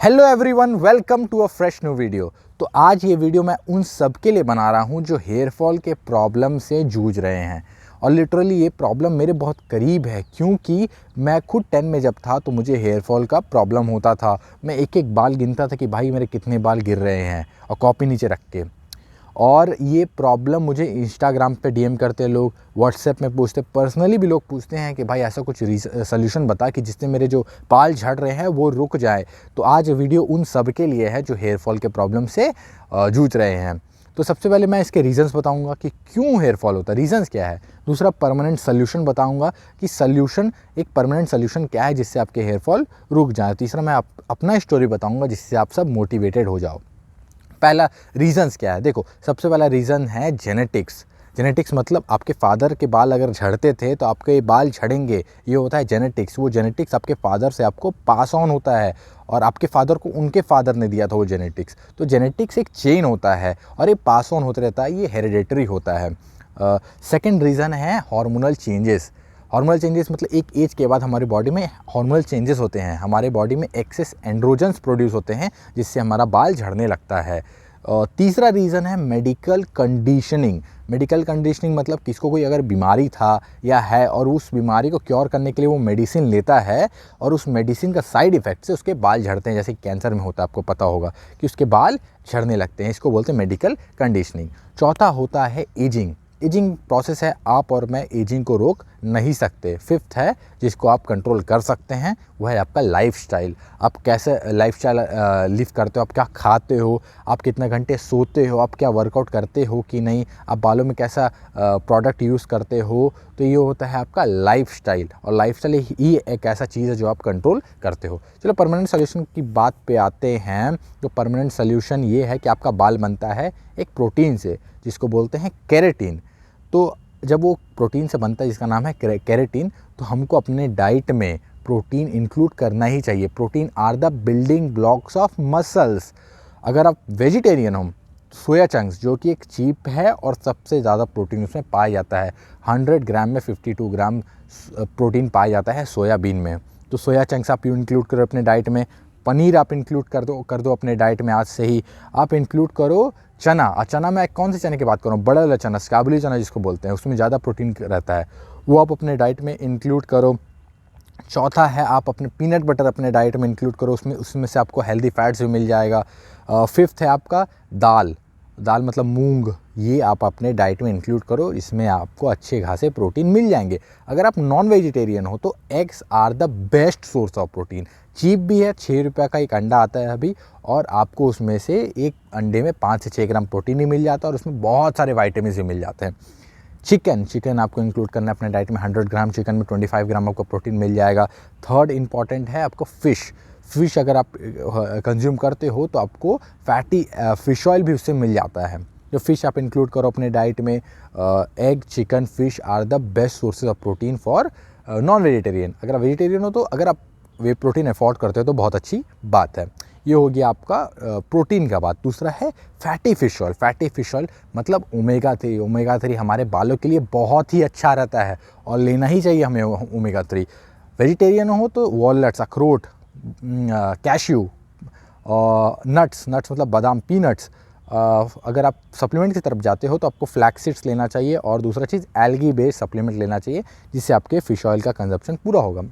Hello everyone, welcome to a fresh new video. तो आज ये वीडियो मैं उन सब के लिए बना रहा हूँ जो हेयर फॉल के प्रॉब्लम से जूझ रहे हैं। और लिटरली ये प्रॉब्लम मेरे बहुत करीब है, क्योंकि मैं खुद 10 में जब था तो मुझे हेयर फॉल का प्रॉब्लम होता था। मैं एक एक बाल गिनता था कि भाई मेरे कितने बाल गिर रहे हैं, और कॉपी नीचे रख के। और ये प्रॉब्लम मुझे इंस्टाग्राम पे डीएम करते लोग, व्हाट्सएप में पूछते, पर्सनली भी लोग पूछते हैं कि भाई ऐसा कुछ सॉल्यूशन बता कि जिससे मेरे जो बाल झड़ रहे हैं वो रुक जाए। तो आज वीडियो उन सब के लिए है जो हेयर फॉल के प्रॉब्लम से जूझ रहे हैं। तो सबसे पहले मैं इसके रीज़न्स बताऊंगा कि क्यों हेयर फॉल होता है, रीज़न्स क्या है। दूसरा, परमानेंट सोल्यूशन बताऊंगा कि एक परमानेंट सोल्यूशन क्या है जिससे आपके हेयर फॉल रुक जाए। तीसरा, मैं अपना स्टोरी बताऊंगा जिससे आप सब मोटिवेटेड हो जाओ। पहला रीज़न्स क्या है, देखो सबसे पहला रीज़न है जेनेटिक्स। जेनेटिक्स मतलब आपके फादर के बाल अगर झड़ते थे तो आपके बाल झड़ेंगे, ये होता है जेनेटिक्स। वो जेनेटिक्स आपके फादर से आपको पास ऑन होता है, और आपके फादर को उनके फादर ने दिया था वो जेनेटिक्स। तो जेनेटिक्स एक चेन होता है और ये पास ऑन होते रहता है, ये हेरिडेटरी होता है। सेकेंड रीज़न है हार्मोनल चेंजेस। हार्मोनल चेंजेस मतलब एक एज के बाद हमारी बॉडी में हार्मोनल चेंजेस होते हैं, हमारे बॉडी में एक्सेस एंड्रोजन्स प्रोड्यूस होते हैं जिससे हमारा बाल झड़ने लगता है। तीसरा रीज़न है मेडिकल कंडीशनिंग। मेडिकल कंडीशनिंग मतलब किसको कोई अगर बीमारी था या है और उस बीमारी को क्योर करने के लिए वो मेडिसिन लेता है, और उस मेडिसिन का साइड इफ़ेक्ट से उसके बाल झड़ते हैं। जैसे कैंसर में होता है, आपको पता होगा कि उसके बाल झड़ने लगते हैं, इसको बोलते हैं मेडिकल कंडीशनिंग। चौथा होता है एजिंग। एजिंग प्रोसेस है, आप और मैं एजिंग को रोक नहीं सकते। फिफ्थ है जिसको आप कंट्रोल कर सकते हैं, वह है आपका लाइफस्टाइल। आप कैसे लाइफस्टाइल लिव करते हो, आप क्या खाते हो, आप कितने घंटे सोते हो, आप क्या वर्कआउट करते हो कि नहीं, आप बालों में कैसा प्रोडक्ट यूज़ करते हो। तो ये होता है आपका लाइफस्टाइल, और लाइफस्टाइल ही एक ऐसा चीज़ है जो आप कंट्रोल करते हो। चलो परमानेंट सोल्यूशन की बात पे आते हैं। तो परमानेंट सोल्यूशन ये है कि आपका बाल बनता है एक प्रोटीन से जिसको बोलते हैं केराटिन। तो जब वो प्रोटीन से बनता है जिसका नाम है केराटिन, तो हमको अपने डाइट में प्रोटीन इंक्लूड करना ही चाहिए। Protein are the building blocks of muscles. अगर आप वेजिटेरियन हो, सोया चंक्स जो कि एक चीप है और सबसे ज़्यादा प्रोटीन उसमें पाया जाता है, 100 ग्राम में 52 ग्राम प्रोटीन पाया जाता है सोयाबीन में। तो सोया चंक्स आप इंक्लूड करो अपने डाइट में। पनीर आप इंक्लूड कर दो अपने डाइट में आज से ही। आप इंक्लूड करो चना। और चना में कौन से चने की बात करूँ, बड़ा वाला चना, काबुली चना जिसको बोलते हैं, उसमें ज़्यादा प्रोटीन रहता है, वो आप अपने डाइट में इंक्लूड करो। चौथा है आप अपने पीनट बटर अपने डाइट में इंक्लूड करो, उसमें से आपको हेल्दी फैट्स भी मिल जाएगा। फिफ्थ है आपका दाल। दाल मतलब मूंग, ये आप अपने डाइट में इंक्लूड करो, इसमें आपको अच्छे खासे प्रोटीन मिल जाएंगे। अगर आप नॉन वेजिटेरियन हो तो eggs are the best source of protein. Cheap भी है, 6 रुपये का एक अंडा आता है अभी, और आपको उसमें से एक अंडे में 5 से 6 ग्राम प्रोटीन ही मिल जाता है, और उसमें बहुत सारे वाइटामिन भी मिल जाते हैं। चिकन आपको इंक्लूड करना है अपने डाइट में। 100 ग्राम चिकन में 25 ग्राम आपको प्रोटीन मिल जाएगा। थर्ड इंपॉर्टेंट है आपको फिश अगर आप कंज्यूम करते हो तो आपको फैटी फिश ऑयल भी उससे मिल जाता है। जो फिश आप इंक्लूड करो अपने डाइट में। Egg, chicken, fish are the best sources of protein for non vegetarian. अगर आप वेजिटेरियन हो तो अगर आप वे प्रोटीन अफोर्ड करते हो तो बहुत अच्छी बात है। ये हो गया आपका प्रोटीन का बात। दूसरा है fatty fish oil. Fatty fish oil मतलब ओमेगा 3। ओमेगा 3 हमारे बालों के लिए बहुत ही अच्छा रहता है और लेना ही चाहिए हमें ओमेगा 3। वेजिटेरियन हो तो वॉलनट्स, अखरोट, कैश्यू, नट्स मतलब बादाम, पीनट्स। अगर आप सप्लीमेंट की तरफ जाते हो तो आपको फ्लैक्स सीड्स लेना चाहिए, और दूसरा चीज़ एल्गी बेस्ड सप्लीमेंट लेना चाहिए जिससे आपके फ़िश ऑयल का कंजप्शन पूरा होगा।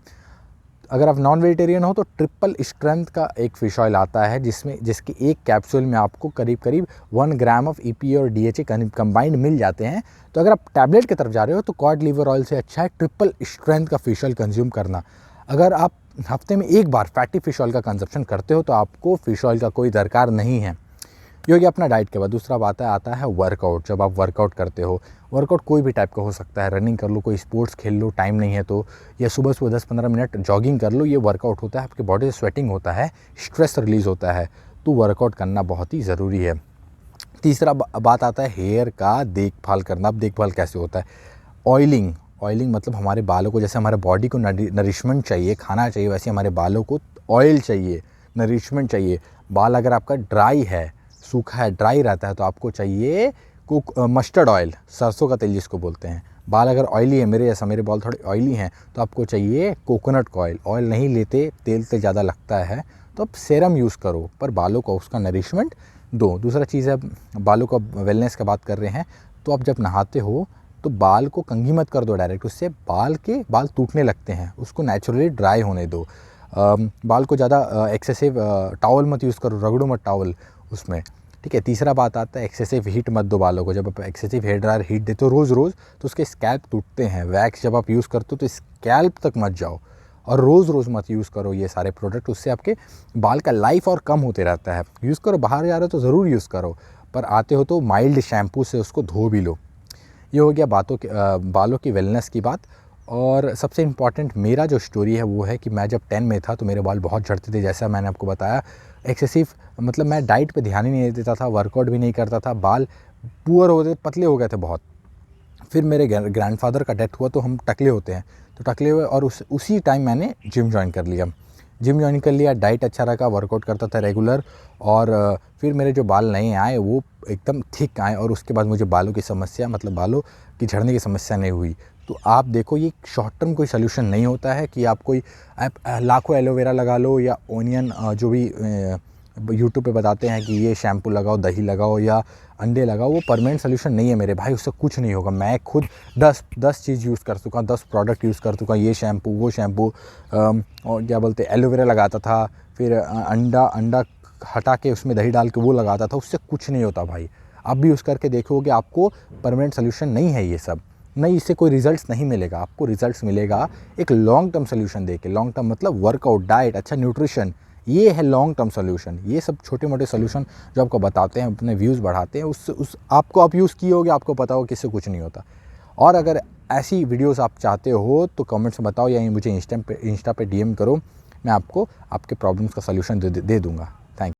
अगर आप नॉन वेजिटेरियन हो तो ट्रिपल स्ट्रेंथ का एक फ़िश ऑयल आता है जिसके एक कैप्सूल में आपको करीब 1 ग्राम ऑफ EPA और DHA कंबाइंड मिल जाते हैं। तो अगर आप टैबलेट की तरफ जा रहे हो तो कॉड लिवर ऑयल से अच्छा है ट्रिपल स्ट्रेंथ का फ़िश ऑयल कंज्यूम करना। अगर आप हफ्ते में एक बार फैटी फ़िश ऑयल का कंजप्शन करते हो तो आपको फ़िश ऑयल का कोई दरकार नहीं है। ये हो गया अपना डाइट के बाद। दूसरा बात आता है वर्कआउट। जब आप वर्कआउट करते हो, वर्कआउट कोई भी टाइप का हो सकता है, रनिंग कर लो, कोई स्पोर्ट्स खेल लो टाइम नहीं है तो, या सुबह 10-15 मिनट जॉगिंग कर लो, ये वर्कआउट होता है। आपकी बॉडी से स्वेटिंग होता है, स्ट्रेस रिलीज़ होता है, तो वर्कआउट करना बहुत ही ज़रूरी है। तीसरा बात आता है हेयर का देखभाल करना। अब देखभाल कैसे होता है, ऑयलिंग मतलब हमारे बालों को, जैसे हमारे बॉडी को नरिशमेंट चाहिए, खाना चाहिए, वैसे हमारे बालों को ऑयल चाहिए, नरिशमेंट चाहिए। बाल अगर आपका ड्राई है, सूखा है, ड्राई रहता है तो आपको चाहिए मस्टर्ड ऑयल, सरसों का तेल जिसको बोलते हैं। बाल अगर ऑयली है, मेरे जैसा, मेरे बाल थोड़े ऑयली हैं, तो आपको चाहिए कोकोनट का ऑयल। ऑयल नहीं लेते, तेल से ज़्यादा लगता है, तो आप सेरम यूज़ करो, पर बालों को उसका नरिशमेंट दो। दूसरा चीज़ है, बालों का वेलनेस का बात कर रहे हैं, तो आप जब नहाते हो तो बाल को कंघी मत कर दो डायरेक्ट, उससे बाल टूटने लगते हैं, उसको नेचुरली ड्राई होने दो। बाल को ज़्यादा एक्सेसिव टॉवल मत यूज़ करो, रगड़ो मत टॉवल उसमें, ठीक है। तीसरा बात आता है एक्सेसिव हीट मत दो बालों को। जब आप एक्सेसिव हेयर ड्रायर हीट देते हो रोज़ तो उसके स्कैल्प टूटते हैं। वैक्स जब आप यूज़ करते हो तो स्कैल्प तक मत जाओ, और रोज़ मत यूज़ करो ये सारे प्रोडक्ट, उससे आपके बाल का लाइफ और कम होते रहता है। यूज़ करो, बाहर जा रहे हो तो ज़रूर यूज़ करो, पर आते हो तो माइल्ड शैम्पू से उसको धो भी लो। ये हो गया बालों की वेलनेस की बात। और सबसे इम्पॉर्टेंट मेरा जो स्टोरी है वो है कि मैं जब 10 में था तो मेरे बाल बहुत झड़ते थे, जैसा मैंने आपको बताया। एक्सेसिव मतलब मैं डाइट पे ध्यान ही नहीं देता था, वर्कआउट भी नहीं करता था, बाल पुअर हो गए, पतले हो गए थे बहुत। फिर मेरे ग्रैंडफादर का डेथ हुआ तो हम टकले होते हैं, तो टकले हुए, और उसी टाइम मैंने जिम ज्वाइन कर लिया। डाइट अच्छा रखा, वर्कआउट करता था रेगुलर, और फिर मेरे जो बाल नए आए वो एकदम थिक आए, और उसके बाद मुझे बालों की समस्या, मतलब बालों की झड़ने की समस्या नहीं हुई। तो आप देखो, ये शॉर्ट टर्म कोई सलूशन नहीं होता है कि आप लाखों एलोवेरा लगा लो, या ओनियन जो भी यूट्यूब पे बताते हैं कि ये शैम्पू लगाओ, दही लगाओ या अंडे लगाओ, वो परमानेंट सोल्यूशन नहीं है मेरे भाई, उससे कुछ नहीं होगा। मैं खुद 10 चीज़ यूज़ कर चुका, 10 प्रोडक्ट यूज़ कर चुका, ये शैम्पू वो शैम्पू, और क्या बोलते हैं, एलोवेरा लगाता था, फिर अंडा हटा के उसमें दही डाल के वो लगाता था, उससे कुछ नहीं होता भाई। आप भी यूज़ करके देखोगे, आपको परमानेंट सोल्यूशन नहीं है ये सब, नहीं, इससे कोई रिजल्ट्स नहीं मिलेगा। आपको रिजल्ट्स मिलेगा एक लॉन्ग टर्म सोल्यूशन देके। लॉन्ग टर्म मतलब वर्कआउट, डाइट, अच्छा न्यूट्रिशन, ये है लॉन्ग टर्म सोल्यूशन। ये सब छोटे मोटे सोल्यूशन जो आपको बताते हैं, अपने व्यूज़ बढ़ाते हैं, आप यूज़ किए होगे, आपको पता होगा कि इससे कुछ नहीं होता। और अगर ऐसी वीडियोस आप चाहते हो तो कमेंट्स में बताओ, या मुझे इंस्टा पे DM करो, मैं आपको आपके प्रॉब्लम्स का सोल्यूशन दे दूँगा।